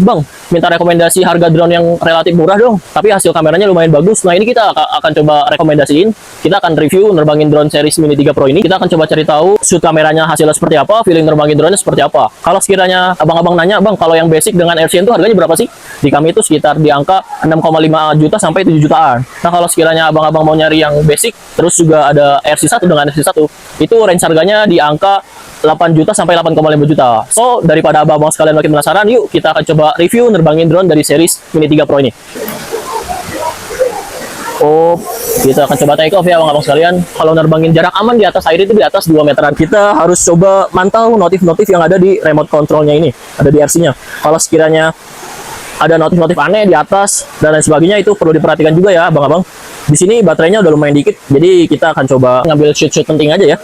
Bang, minta rekomendasi harga drone yang relatif murah dong, tapi hasil kameranya lumayan bagus. Nah, ini kita akan coba rekomendasiin. Kita akan review nerbangin drone series Mini 3 Pro ini. Kita akan coba cari tahu shoot kameranya hasilnya seperti apa, feeling nerbangin drone-nya seperti apa. Kalau sekiranya abang-abang nanya, Bang, kalau yang basic dengan RCN itu harganya berapa sih? Di kami itu sekitar di angka 6,5 juta sampai 7 jutaan. Nah, kalau sekiranya abang-abang mau nyari yang basic, terus juga ada RC1 dengan RC1, itu range harganya di angka 8 juta sampai 8,5 juta. So, daripada abang-abang sekalian makin penasaran, yuk kita akan coba review nerbangin drone dari series Mini 3 Pro ini. Oh, kita akan coba take off ya abang-abang sekalian. Kalau nerbangin jarak aman di atas air itu di atas 2 meteran. Kita harus coba mantau notif-notif yang ada di remote controlnya ini, ada di RC-nya. Kalau sekiranya ada notif-notif aneh di atas dan lain sebagainya, itu perlu diperhatikan juga ya abang-abang. Di sini baterainya udah lumayan dikit, jadi kita akan coba ngambil shoot-shoot penting aja ya.